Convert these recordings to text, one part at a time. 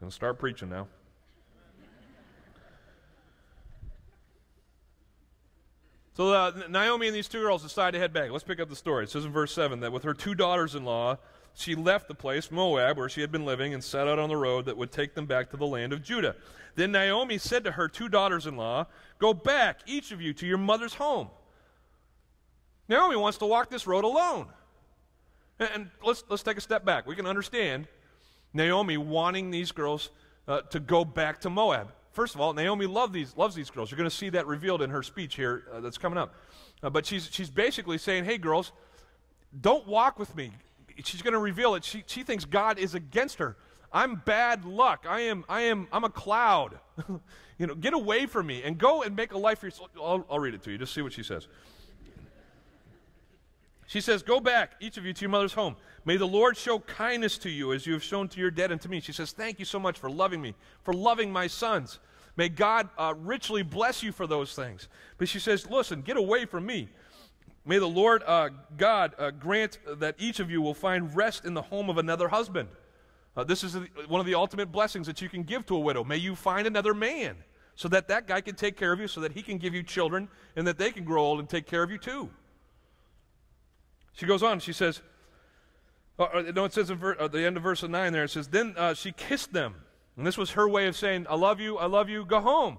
Going to start preaching now. So Naomi and these two girls decide to head back. Let's pick up the story. It says in verse 7 that with her two daughters-in-law, she left the place, Moab, where she had been living, and set out on the road that would take them back to the land of Judah. Then Naomi said to her two daughters-in-law, "Go back, each of you, to your mother's home." Naomi wants to walk this road alone. And let's take a step back. We can understand Naomi wanting these girls to go back to Moab. First of all, Naomi loves these girls. You're going to see that revealed in her speech here that's coming up. But she's basically saying, hey, girls, don't walk with me. She's going to reveal it. She thinks God is against her. I'm bad luck. I'm a cloud. Get away from me and go and make a life for yourself. I'll read it to you. Just see what she says. She says, "Go back, each of you, to your mother's home. May the Lord show kindness to you as you have shown to your dead and to me." She says, "Thank you so much for loving me, for loving my sons. May God richly bless you for those things." But she says, listen, get away from me. May the Lord God grant that each of you will find rest in the home of another husband. This is one of the ultimate blessings that you can give to a widow. May you find another man so that that guy can take care of you, so that he can give you children, and that they can grow old and take care of you too. She goes on, she says, it says at the end of verse 9 there, it says, then she kissed them. And this was her way of saying, I love you, go home.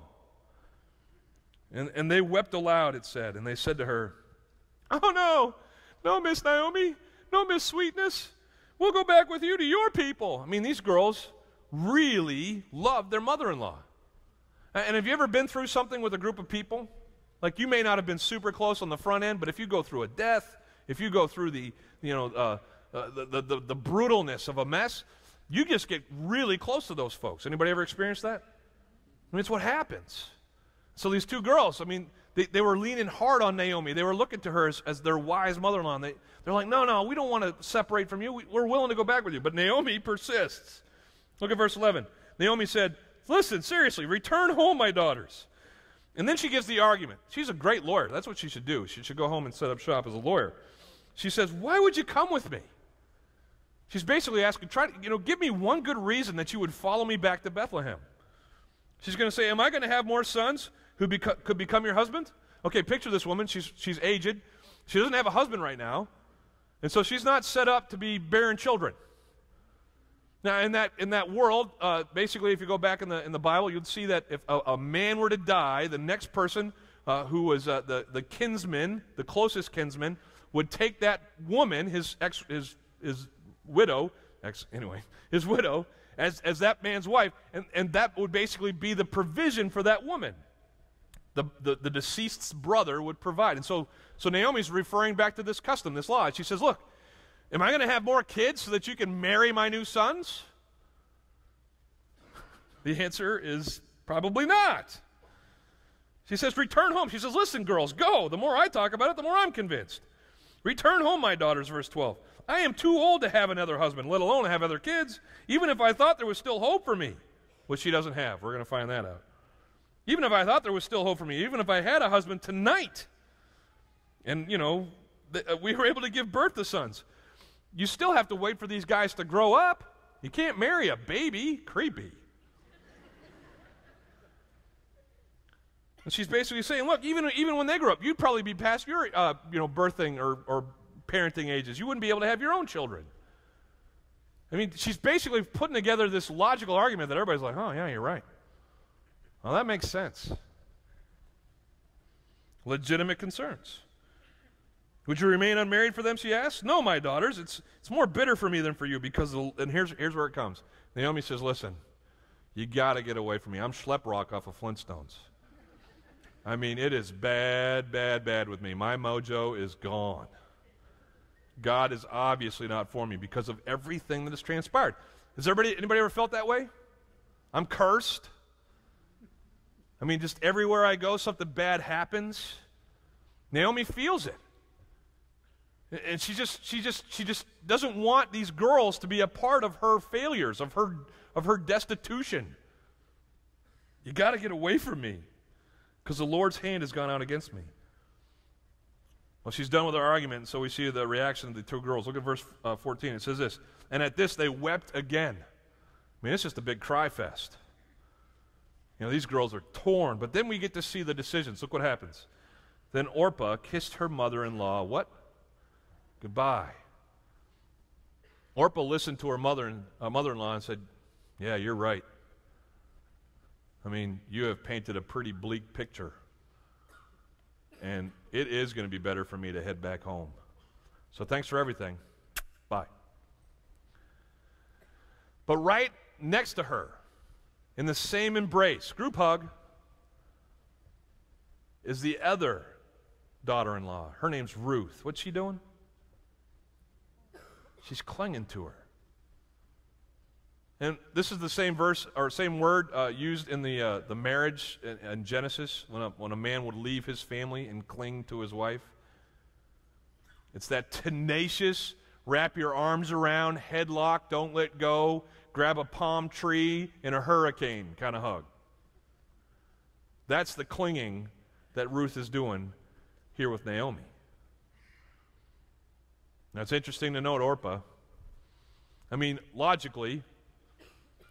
And they wept aloud, it said, and they said to her, "Oh no, Miss Naomi, no Miss Sweetness, we'll go back with you to your people." I mean, these girls really loved their mother-in-law. And have you ever been through something with a group of people? Like, you may not have been super close on the front end, but if you go through a death, if you go through the brutalness of a mess, you just get really close to those folks. Anybody ever experienced that? I mean, it's what happens. So these two girls, I mean, they were leaning hard on Naomi. They were looking to her as their wise mother-in-law. And they're like, no, we don't want to separate from you. We're willing to go back with you. But Naomi persists. Look at verse 11. Naomi said, "Listen, seriously, return home, my daughters." And then she gives the argument. She's a great lawyer. That's what she should do. She should go home and set up shop as a lawyer. She says, "Why would you come with me?" She's basically asking, give me one good reason that you would follow me back to Bethlehem. She's going to say, am I going to have more sons who could become your husband? Okay, picture this woman. She's aged. She doesn't have a husband right now. And so she's not set up to be bearing children. Now, in that world, basically, if you go back in the Bible, you'd see that if a man were to die, the next person who was the kinsman, the closest kinsman, would take that woman, his widow, as that man's wife, and that would basically be the provision for that woman. The deceased's brother would provide. And so Naomi's referring back to this custom, this law. She says, look, am I going to have more kids so that you can marry my new sons? The answer is probably not. She says, return home. She says, listen, girls, go. The more I talk about it, the more I'm convinced. Return home, my daughters, verse 12. I am too old to have another husband, let alone have other kids, even if I thought there was still hope for me, which she doesn't have. We're going to find that out. Even if I thought there was still hope for me, even if I had a husband tonight, and, we were able to give birth to sons, you still have to wait for these guys to grow up. You can't marry a baby. Creepy. And she's basically saying, look, even when they grow up, you'd probably be past your, birthing or parenting ages. You wouldn't be able to have your own children. I mean, she's basically putting together this logical argument that everybody's like, oh, yeah, you're right. Well, that makes sense. Legitimate concerns. Would you remain unmarried for them, she asked? No, my daughters. It's more bitter for me than for you and here's where it comes. Naomi says, listen, you got to get away from me. I'm Schleprock off of Flintstones. I mean, it is bad, bad, bad with me. My mojo is gone. God is obviously not for me because of everything that has transpired. Has anybody ever felt that way? I'm cursed. I mean, just everywhere I go, something bad happens. Naomi feels it. And she just doesn't want these girls to be a part of her failures, of her destitution. You got to get away from me because the Lord's hand has gone out against me. Well, she's done with her argument, and so we see the reaction of the two girls. Look at verse 14. It says this, and at this they wept again. I I mean, it's just a big cry fest. You know, these girls are torn, but then we get to see the decisions. Look what happens. Then Orpah kissed her mother-in-law, what? Goodbye. Orpah listened to her mother-in-law and said, yeah, you're right. I mean, you have painted a pretty bleak picture. And it is going to be better for me to head back home. So thanks for everything. Bye. But right next to her, in the same embrace, group hug, is the other daughter-in-law. Her name's Ruth. What's she doing? She's clinging to her. And this is the same verse or same word used in the marriage in Genesis when a man would leave his family and cling to his wife. It's that tenacious, wrap your arms around, headlock, don't let go, grab a palm tree in a hurricane kind of hug. That's the clinging that Ruth is doing here with Naomi. Now it's interesting to note Orpah. I mean, logically,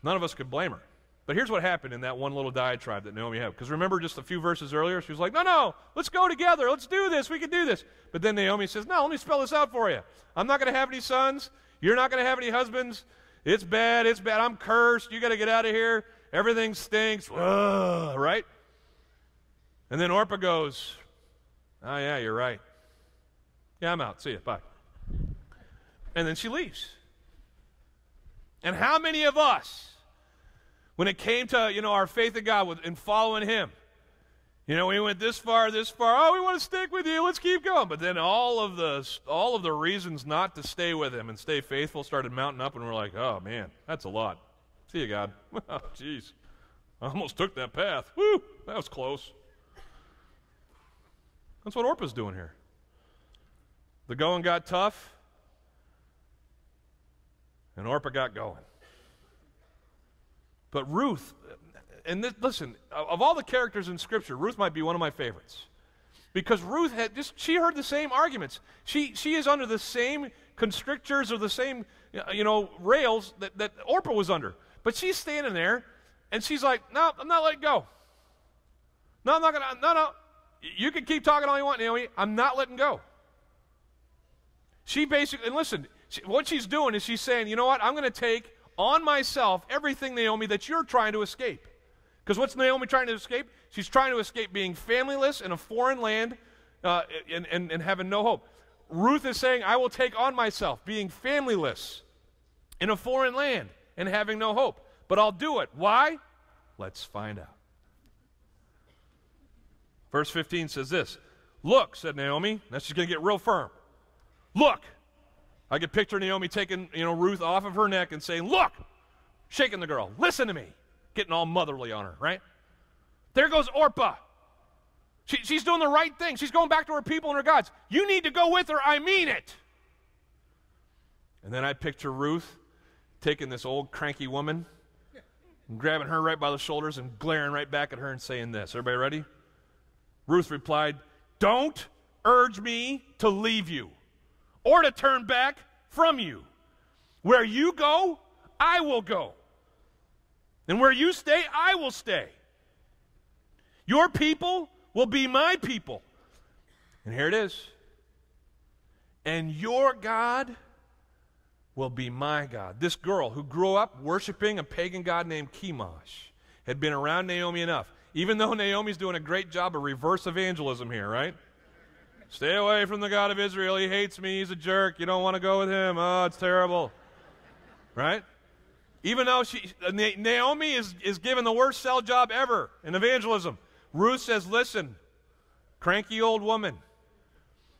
none of us could blame her. But here's what happened in that one little diatribe that Naomi had. Because remember just a few verses earlier, she was like, no, let's go together. Let's do this. We can do this. But then Naomi says, no, let me spell this out for you. I'm not going to have any sons. You're not going to have any husbands. It's bad. It's bad. I'm cursed. You got to get out of here. Everything stinks. Ugh, right? And then Orpah goes, oh, yeah, you're right. Yeah, I'm out. See you. Bye. And then she leaves. And how many of us, when it came to, our faith in God and following Him, we went this far, oh, we want to stick with you, let's keep going. But then all of the reasons not to stay with Him and stay faithful started mounting up, and we're like, oh, man, that's a lot. See you, God. Oh, jeez. I almost took that path. Woo, that was close. That's what Orpah's doing here. The going got tough, and Orpah got going. But Ruth, listen, of all the characters in Scripture, Ruth might be one of my favorites. Because Ruth she heard the same arguments. She is under the same constrictors or the same, rails that Orpah was under. But she's standing there, and she's like, no, I'm not letting go. No, I'm not going to, no. You can keep talking all you want, Naomi. I'm not letting go. She basically, and listen, what she's doing is she's saying, you know what, I'm going to take on myself everything, Naomi, that you're trying to escape. Because what's Naomi trying to escape? She's trying to escape being familyless in a foreign land and having no hope. Ruth is saying, I will take on myself being familyless in a foreign land and having no hope. But I'll do it. Why? Let's find out. Verse 15 says this, look, said Naomi. Now she's going to get real firm. Look. I could picture Naomi taking, Ruth off of her neck and saying, look, shaking the girl, listen to me, getting all motherly on her, right? There goes Orpah. She's doing the right thing. She's going back to her people and her gods. You need to go with her. I mean it. And then I picture Ruth taking this old cranky woman and grabbing her right by the shoulders and glaring right back at her and saying this. Everybody ready? Ruth replied, don't urge me to leave you or to turn back from you. Where you go, I will go. And where you stay, I will stay. Your people will be my people. And here it is. And your God will be my God. This girl who grew up worshiping a pagan god named Chemosh had been around Naomi enough. Even though Naomi's doing a great job of reverse evangelism here, right? Stay away from the God of Israel. He hates me. He's a jerk. You don't want to go with him. Oh, it's terrible. Right? Even though Naomi is given the worst sell job ever in evangelism, Ruth says, listen, cranky old woman,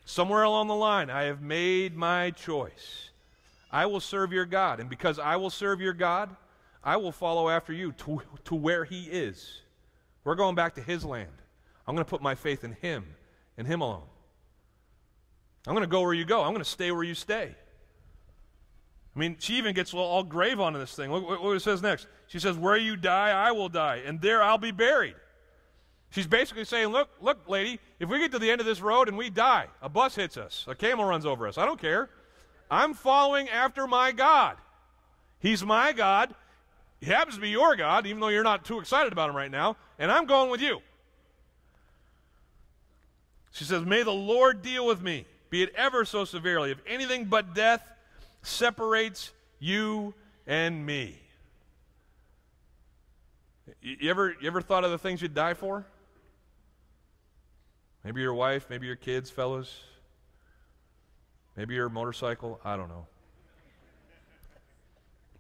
somewhere along the line, I have made my choice. I will serve your God. And because I will serve your God, I will follow after you to where He is. We're going back to His land. I'm going to put my faith in Him and Him alone. I'm going to go where you go. I'm going to stay where you stay. I mean, she even gets all grave onto this thing. Look what it says next. She says, where you die, I will die, and there I'll be buried. She's basically saying, look, lady, if we get to the end of this road and we die, a bus hits us, a camel runs over us, I don't care. I'm following after my God. He's my God. He happens to be your God, even though you're not too excited about him right now, and I'm going with you. She says, may the Lord deal with me, be it ever so severely, if anything but death separates you and me. You ever thought of the things you'd die for? Maybe your wife, maybe your kids, fellas. Maybe your motorcycle, I don't know.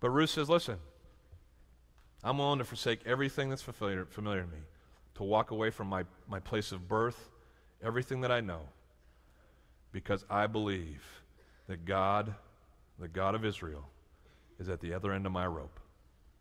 But Ruth says, listen, I'm willing to forsake everything that's familiar to me, to walk away from my place of birth, everything that I know, because I believe that God, the God of Israel, is at the other end of my rope.